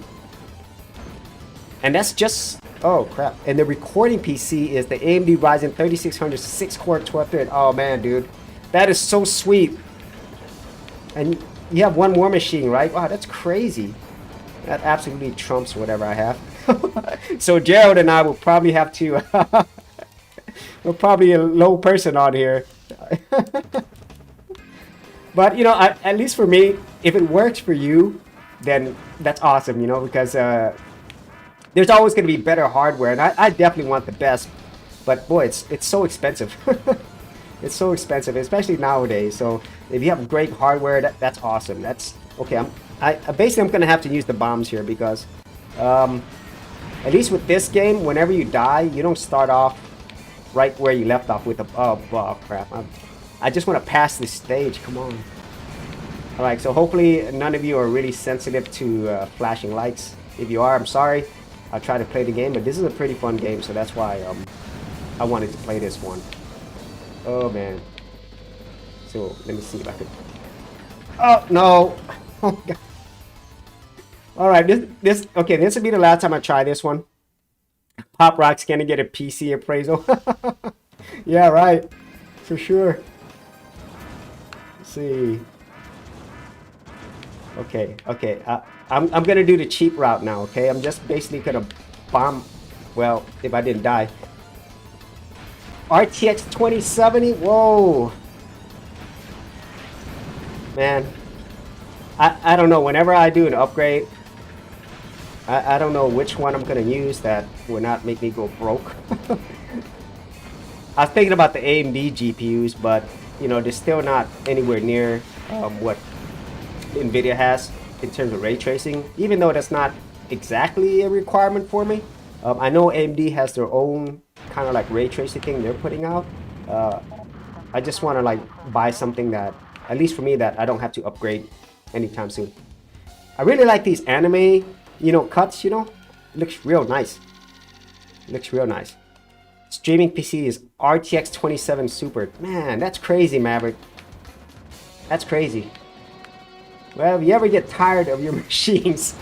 And that's just, oh crap. And the recording PC is the AMD Ryzen 3600 6-core 12-thread. Oh man, dude, that is so sweet. And you have one more machine, right? Wow, that's crazy. That absolutely trumps whatever I have. So Gerald and I will probably have to we're probably a low person on here. But you know, at least for me, if it works for you, then that's awesome, you know, because there's always going to be better hardware, and I definitely want the best, but boy, it's so expensive. It's so expensive, especially nowadays. So if you have great hardware, that's awesome. That's okay. Basically I'm gonna have to use the bombs here, because at least with this game, whenever you die, you don't start off right where you left off with the, oh crap. I just want to pass this stage. Come on. All right, so hopefully none of you are really sensitive to flashing lights. If you are, I'm sorry. I'll try to play the game, but this is a pretty fun game, so that's why I wanted to play this one. Oh man. So let me see if I could. Oh no! Oh god. All right, this okay. This will be the last time I try this one. Pop Rock's gonna get a PC appraisal. Yeah, right. For sure. Let's see. Okay, okay. I'm gonna do the cheap route now. Okay, I'm just basically gonna bomb. Well, if I didn't die. RTX 2070. Whoa. Man, I don't know. Whenever I do an upgrade, I don't know which one I'm gonna use that will not make me go broke. I was thinking about the AMD GPUs, but you know they're still not anywhere near what NVIDIA has in terms of ray tracing. Even though that's not exactly a requirement for me. I know AMD has their own kind of like ray tracing thing they're putting out. I just want to like buy something that, at least for me, that I don't have to upgrade anytime soon. I really like these anime, you know, cuts, you know. It looks real nice. It looks real nice. Streaming PC is RTX 2070 Super. Man, that's crazy, Maverick. That's crazy. Well, if you ever get tired of your machines,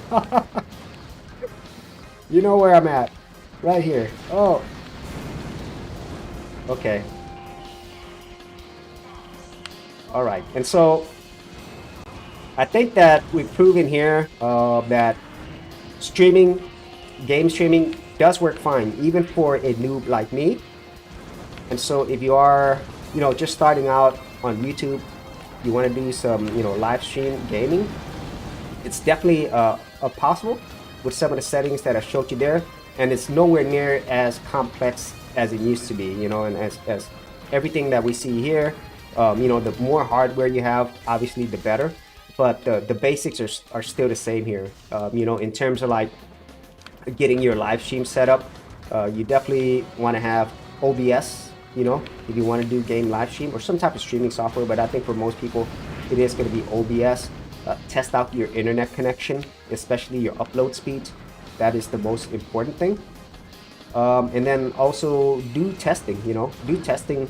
you know where I'm at. Right here. Oh. Okay. Alright, and so I think that we've proven here that game streaming does work fine, even for a noob like me. And so if you are, you know, just starting out on YouTube, you want to do some, you know, live stream gaming, it's definitely possible with some of the settings that I showed you there. And it's nowhere near as complex as it used to be, you know, and as everything that we see here, you know, the more hardware you have, obviously the better, but the basics are still the same here. You know, in terms of like getting your live stream set up, you definitely want to have OBS, you know, if you want to do game live stream or some type of streaming software, but I think for most people it is going to be OBS. Test out your internet connection, especially your upload speeds. That is the most important thing. And then also do testing, you know, do testing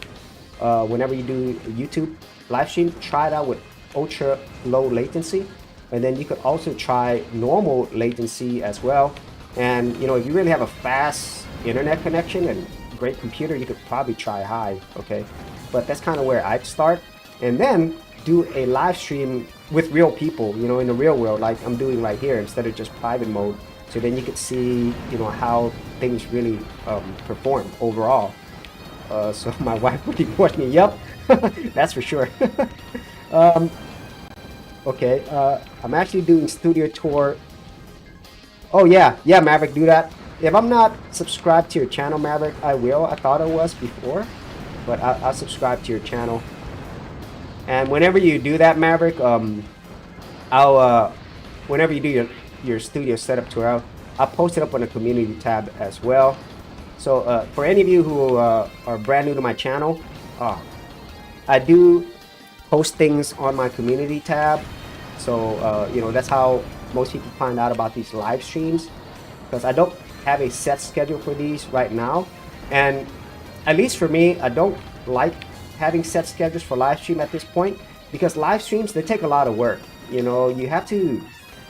whenever you do YouTube live stream. Try it out with ultra low latency, and then you could also try normal latency as well. And you know, if you really have a fast internet connection and great computer, you could probably try high. Okay, but that's kind of where I'd start, and then do a live stream with real people, you know, in the real world, like I'm doing right here, instead of just private mode. So then you could see, you know, how things really perform overall. So my wife would report me, yep, that's for sure. Okay, I'm actually doing studio tour. Oh yeah, Maverick, do that. If I'm not subscribed to your channel, Maverick, I will. I thought I was before, but I'll subscribe to your channel. And whenever you do that, Maverick, whenever you do your studio setup tour, I'll post it up on the community tab as well. So for any of you who are brand new to my channel, I do post things on my community tab. So you know, that's how most people find out about these live streams, because I don't have a set schedule for these right now. And at least for me, I don't like having set schedules for live stream at this point, because live streams, they take a lot of work. You know, you have to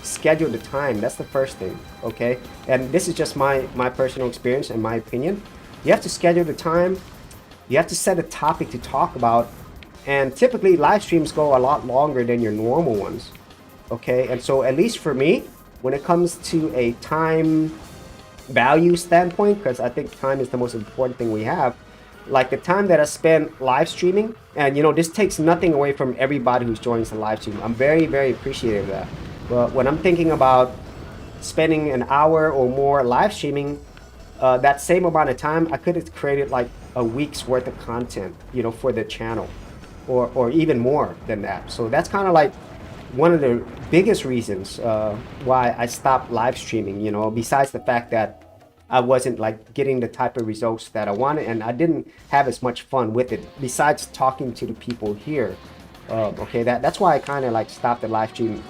schedule the time. That's the first thing. Okay, and this is just my personal experience and my opinion. You have to schedule the time, you have to set a topic to talk about, and typically live streams go a lot longer than your normal ones. Okay, and so at least for me, when it comes to a time value standpoint, because I think time is the most important thing we have, like the time that I spend live streaming, and you know, this takes nothing away from everybody who's joining the live stream. I'm very, very appreciative of that. But when I'm thinking about spending an hour or more live streaming, that same amount of time, I could have created like a week's worth of content, you know, for the channel, or even more than that. So that's kind of like one of the biggest reasons why I stopped live streaming, you know, besides the fact that I wasn't like getting the type of results that I wanted, and I didn't have as much fun with it, besides talking to the people here. Okay, that's why I kind of like stopped the live stream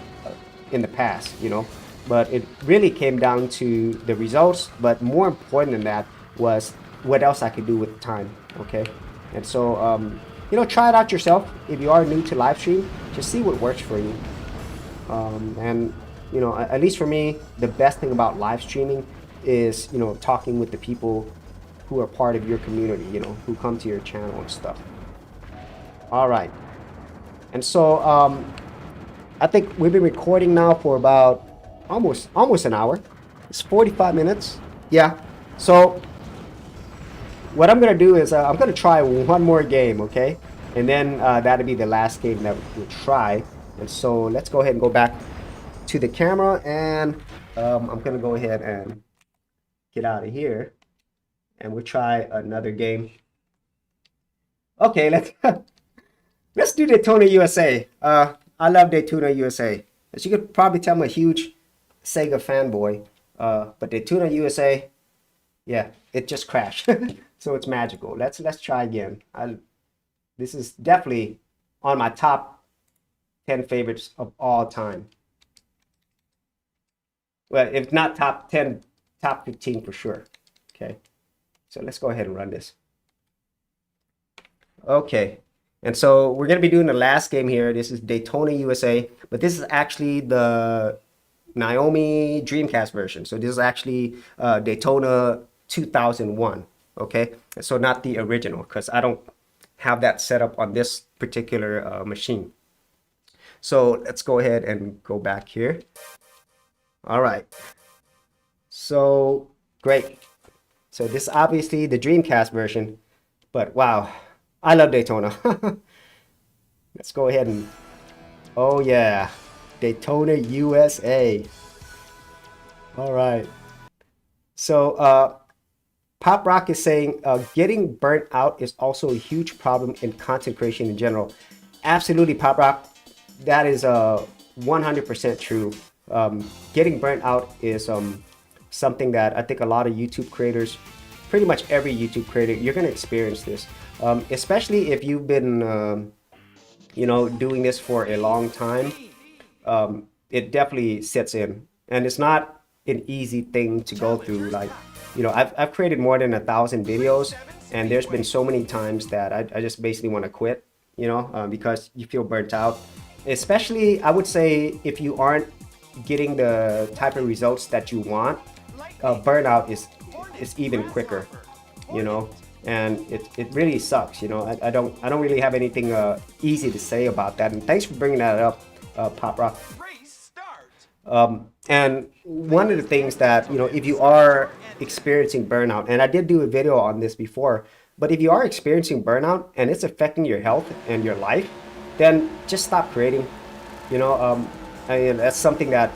in the past, you know. But it really came down to the results. But more important than that was what else I could do with the time. Okay, and so you know, try it out yourself. If you are new to live stream, just see what works for you. And you know, at least for me, the best thing about live streaming is, you know, talking with the people who are part of your community, you know, who come to your channel and stuff. All right. And so I think we've been recording now for about almost an hour. It's 45 minutes. Yeah. So what I'm gonna do is I'm gonna try one more game, okay? And then that'll be the last game that we'll try. And so let's go ahead and go back to the camera, and I'm gonna go ahead and get out of here, and we'll try another game. Okay, let's do Daytona USA. I love Daytona USA. As you could probably tell, I'm a huge Sega fanboy. But Daytona USA, yeah, it just crashed. So it's magical. Let's try again. This is definitely on my top 10 favorites of all time. Well, if not top 10, top 15 for sure. Okay, so let's go ahead and run this. Okay, and so we're going to be doing the last game here. This is Daytona USA, but this is actually the Naomi Dreamcast version. So this is actually Daytona 2001, okay? So not the original, because I don't have that set up on this particular machine. So let's go ahead and go back here. All right. So great. So this is obviously the Dreamcast version, but wow, I love Daytona. Let's go ahead and, oh yeah, Daytona USA. All right. So Pop Rock is saying getting burnt out is also a huge problem in content creation in general. Absolutely, Pop Rock. That is 100% true. Getting burnt out is something that I think a lot of YouTube creators, pretty much every YouTube creator, you're going to experience this. Especially if you've been, you know, doing this for a long time. It definitely sets in, and it's not an easy thing to go through. Like, you know, I've created more than 1,000 videos, and there's been so many times that I just basically want to quit, you know, because you feel burnt out. Especially, I would say, if you aren't getting the type of results that you want, burnout is even quicker, you know, and it really sucks, you know. I don't really have anything easy to say about that, and thanks for bringing that up, Pop Rock. And one of the things that, you know, if you are experiencing burnout, and I did do a video on this before, but if you are experiencing burnout and it's affecting your health and your life, then just stop creating, you know. I mean, that's something that,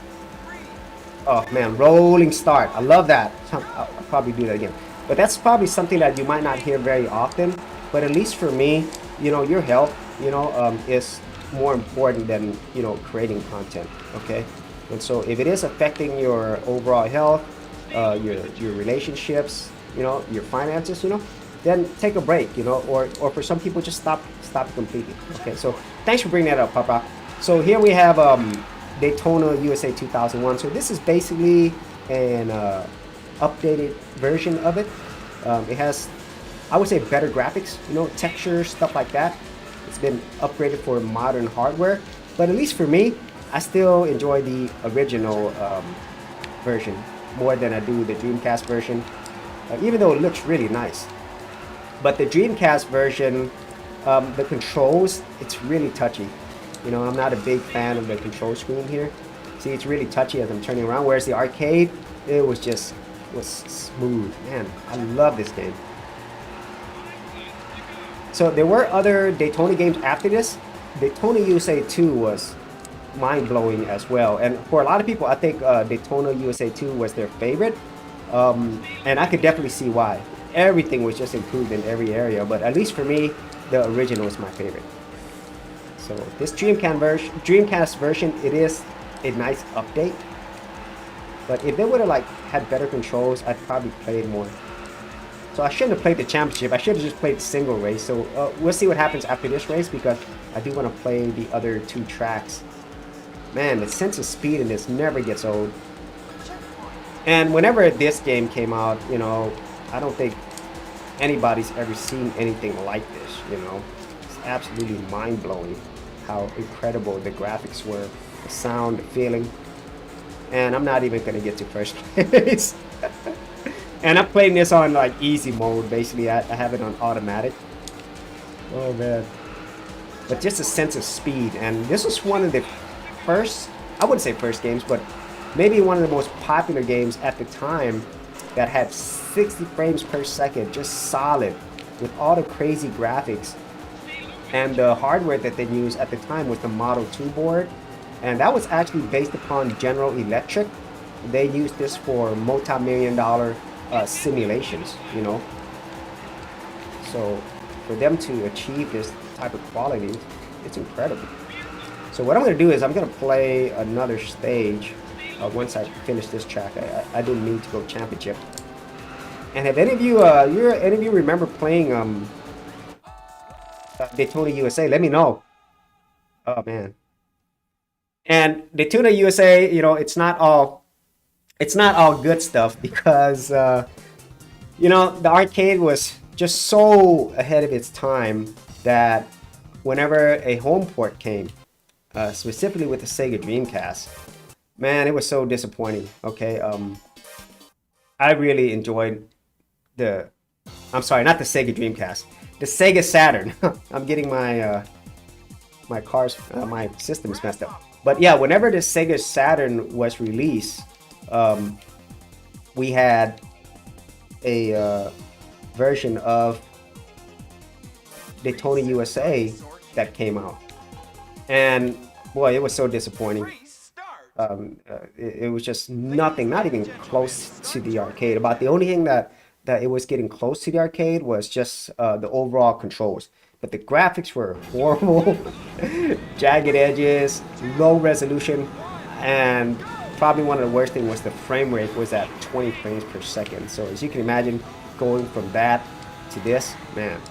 oh man, rolling start, I love that. I'll probably do that again, but that's probably something that you might not hear very often, but at least for me, you know, your health, you know, is more important than, you know, creating content, okay? And so if it is affecting your overall health, your relationships, you know, your finances, you know, then take a break, you know, or for some people, just stop completely. Okay, so thanks for bringing that up, Papa. So here we have Daytona USA 2001. So this is basically an updated version of it. It has, I would say, better graphics, you know, texture, stuff like that. It's been upgraded for modern hardware, but at least for me, I still enjoy the original version more than I do the Dreamcast version, even though it looks really nice. But the Dreamcast version, the controls, it's really touchy. You know, I'm not a big fan of the control screen here. See, it's really touchy as I'm turning around, whereas the arcade, it was smooth. Man, I love this game. So there were other Daytona games after this. Daytona USA 2 was mind-blowing as well, and for a lot of people, I think Daytona USA 2 was their favorite, and I could definitely see why. Everything was just improved in every area, but at least for me, the original is my favorite. So this Dreamcast version, it is a nice update, but if they would have like had better controls, I'd probably play it more. So I shouldn't have played the championship. I should have just played the single race. So we'll see what happens after this race, because I do want to play the other 2 tracks. Man, the sense of speed in this never gets old. And whenever this game came out, you know, I don't think anybody's ever seen anything like this, you know. It's absolutely mind-blowing how incredible the graphics were, the sound, the feeling. And I'm not even going to get to first place. And I'm playing this on like easy mode, basically. I have it on automatic. Oh man. But just a sense of speed. And this was one of the first, I wouldn't say first games, but maybe one of the most popular games at the time that had 60 frames per second, just solid, with all the crazy graphics. And the hardware that they used at the time was the Model 2 board. And that was actually based upon General Electric. They used this for multi-million-dollar simulations, you know. So for them to achieve this type of quality, it's incredible. So what I'm going to do is I'm going to play another stage once I finish this track. I didn't need to go championship. And have any of you remember playing Daytona USA? Let me know. Oh man. And Daytona USA, you know, it's not all good stuff, because you know, the arcade was just so ahead of its time that whenever a home port came, specifically with the Sega Dreamcast, man, it was so disappointing. Okay, I really enjoyed I'm sorry, not the Sega Dreamcast, the Sega Saturn. I'm getting my my system's messed up. But yeah, whenever the Sega Saturn was released, we had a version of Daytona USA that came out, and boy, it was so disappointing. It was just nothing, not even close to the arcade. About the only thing that it was getting close to the arcade was just the overall controls. But the graphics were horrible, jagged edges, low resolution, and probably one of the worst things was the frame rate was at 20 frames per second. So as you can imagine, going from that to this, man,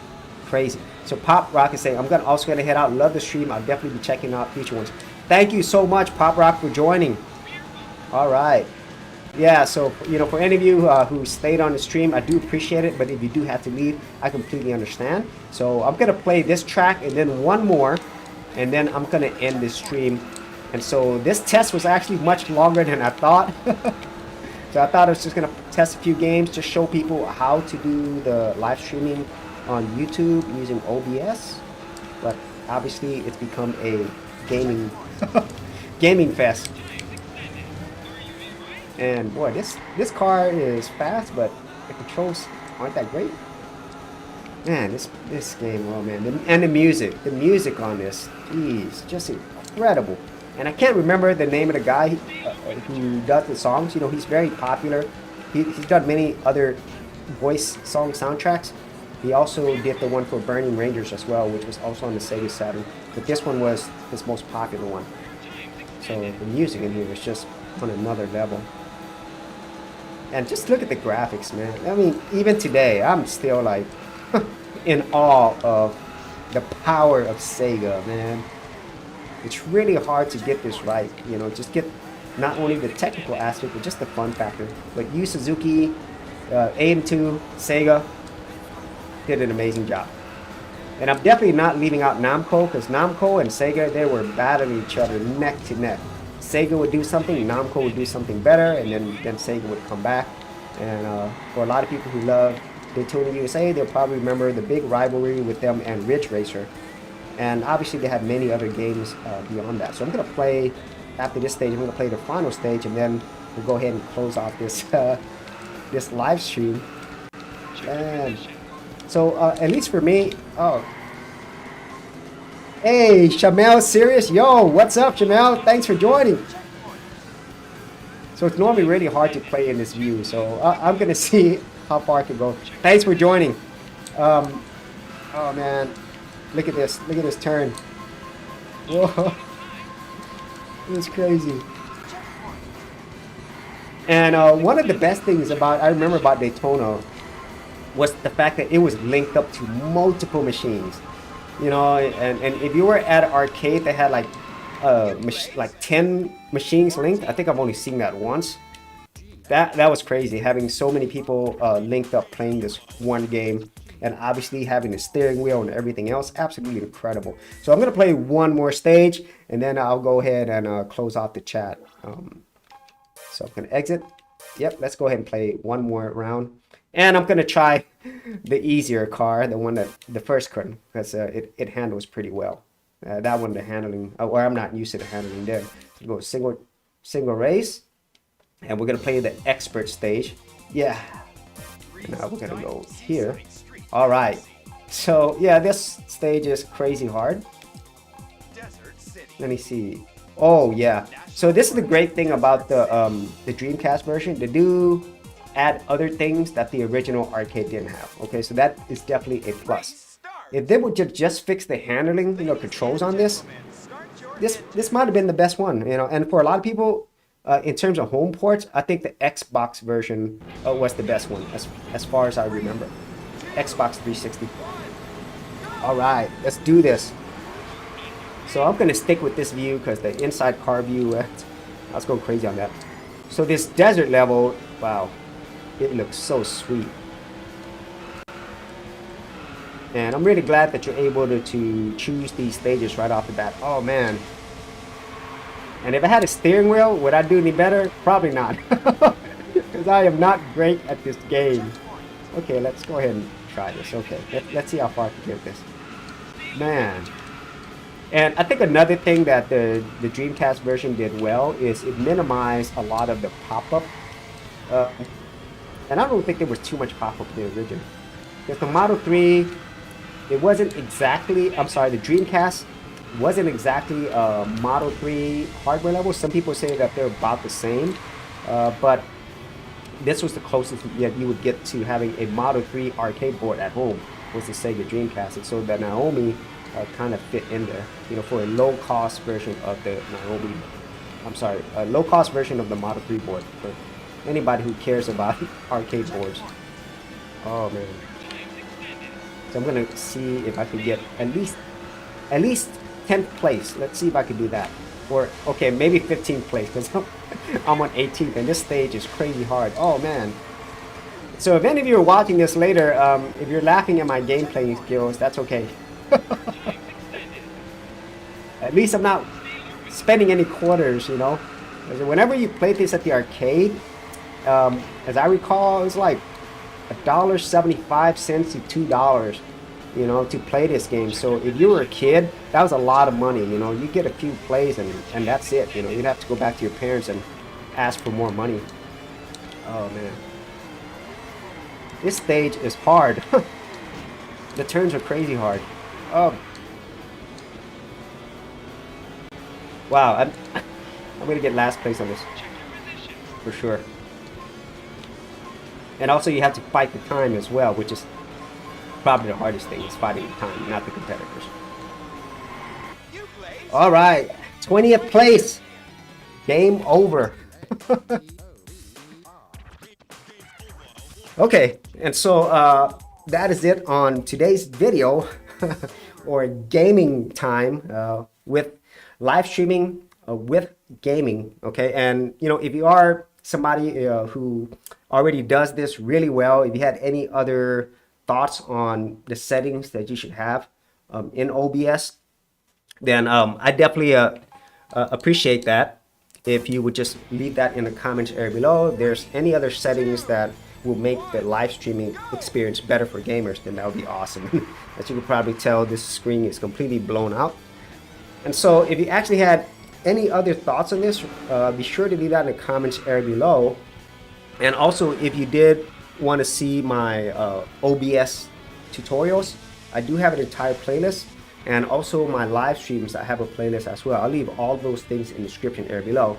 crazy. So Pop Rock is saying, I'm also gonna head out. Love the stream. I'll definitely be checking out future ones. Thank you so much, Pop Rock, for joining. All right. Yeah, so, you know, for any of you who stayed on the stream, I do appreciate it, but if you do have to leave, I completely understand. So I'm going to play this track and then one more, and then I'm going to end this stream. And so this test was actually much longer than I thought. So I thought I was just going to test a few games, just show people how to do the live streaming on YouTube using OBS. But obviously it's become a gaming gaming fest. And boy, this car is fast, but the controls aren't that great. Man, this game, oh man, and the music on this, geez, just incredible. And I can't remember the name of the guy who does the songs. You know, he's very popular. He's done many other voice song soundtracks. He also did the one for Burning Rangers as well, which was also on the Sega Saturn. But this one was his most popular one. So the music in here was just on another level. And just look at the graphics, man. I mean, even today, I'm still like in awe of the power of Sega, man. It's really hard to get this right, you know, just get not only the technical aspect, but just the fun factor. But Yu Suzuki, AM2, Sega did an amazing job. And I'm definitely not leaving out Namco, because Namco and Sega, they were battling each other neck to neck. Sega would do something, Namco would do something better, and then Sega would come back. And for a lot of people who love Daytona USA, they'll probably remember the big rivalry with them and Ridge Racer. And obviously they had many other games beyond that. So I'm going to play, after this stage, I'm going to play the final stage, and then we'll go ahead and close off this this live stream. And so at least for me, oh. Hey, Shamel, serious? Yo, what's up, Shamel? Thanks for joining. So it's normally really hard to play in this view, so I'm going to see how far I can go. Thanks for joining. Oh, man. Look at this. Look at this turn. Whoa. It's crazy. And one of the best things I remember about Daytona was the fact that it was linked up to multiple machines. You know, and if you were at an arcade that had like 10 machines linked, I think I've only seen that once. That was crazy, having so many people linked up playing this one game, and obviously having the steering wheel and everything else. Absolutely incredible. So I'm gonna play one more stage, and then I'll go ahead and close out the chat. So I'm gonna exit. Yep, let's go ahead and play one more round. And I'm gonna try the easier car, the first car, because it handles pretty well. That one, the handling, or I'm not used to the handling there. So go single race. And we're gonna play the expert stage. Yeah. Now we're gonna go here. All right. So yeah, this stage is crazy hard. Let me see. Oh yeah. So this is the great thing about the Dreamcast version. They do add other things that the original arcade didn't have. Okay, so that is definitely a plus. If they would just fix the handling, controls on this might have been the best one. And for a lot of people. In terms of home ports, I think the Xbox version was the best one, as far as I remember. Xbox 360. All right, let's do this. So I'm gonna stick with this view because the inside car view, I was going crazy on that. So this desert level, wow, it looks so sweet. And I'm really glad that you're able to choose these stages right off the bat. Oh man. And if I had a steering wheel, would I do any better? Probably not. Because I am not great at this game. Okay, let's go ahead and try this. Okay, let's see how far I can get this. Man. And I think another thing that the Dreamcast version did well is it minimized a lot of the pop-up. And I don't think there was too much pop-up in the original. Because the Model 3, it wasn't exactly, I'm sorry, the Dreamcast wasn't exactly a Model 3 hardware level. Some people say that they're about the same, but this was the closest that you would get to having a Model 3 arcade board at home, was the Sega Dreamcast. And so the Naomi kind of fit in there, for a low-cost version of the Naomi. I'm sorry, a low-cost version of the Model 3 board for anybody who cares about arcade boards. Oh man! So I'm gonna see if I can get at least 10th place. Let's see if I can do that. Or, okay, maybe 15th place, because I'm on 18th, and this stage is crazy hard. Oh, man. So if any of you are watching this later, if you're laughing at my game playing skills, that's okay. At least I'm not spending any quarters, Because whenever you play this at the arcade, as I recall, it's like $1.75 to $2. To play this game. So if you were a kid, that was a lot of money. You get a few plays and that's it. You'd have to go back to your parents and ask for more money. Oh man, this stage is hard. The turns are crazy hard. Oh wow, I'm gonna get last place on this for sure. And also you have to fight the time as well, which is probably the hardest thing, is fighting the time, not the competitors. All right, 20th place. Game over. Okay, and so that is it on today's video, or gaming time with live streaming with gaming. Okay, and if you are somebody who already does this really well, if you had any other thoughts on the settings that you should have in OBS, then I definitely appreciate that. If you would just leave that in the comments area below. If there's any other settings that will make the live streaming experience better for gamers, then that would be awesome. As you can probably tell, this screen is completely blown out. And so if you actually had any other thoughts on this, be sure to leave that in the comments area below. And also, if you did want to see my OBS tutorials, I do have an entire playlist, and also my live streams, I have a playlist as well. I'll leave all those things in the description area below.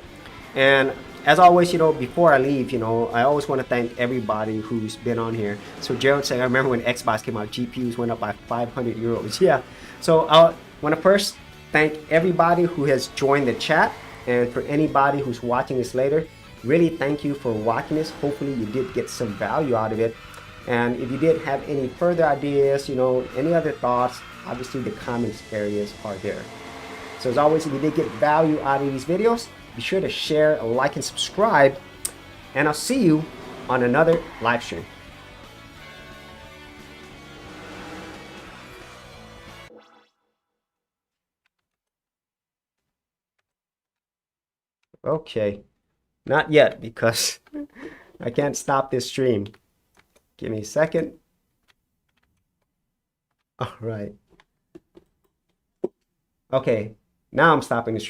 And as always, before I leave, I always want to thank everybody who's been on here. So Gerald said, I remember when Xbox came out, GPUs went up by 500 euros. Yeah. So I want to first thank everybody who has joined the chat, and for anybody who's watching this later, really thank you for watching this. Hopefully you did get some value out of it. And if you did have any further ideas, you know, any other thoughts, obviously the comments areas are there. So as always, if you did get value out of these videos, be sure to share, like, and subscribe. And I'll see you on another live stream. Okay, not yet because I can't stop this stream. Give me a second. All right. Okay, now I'm stopping the stream.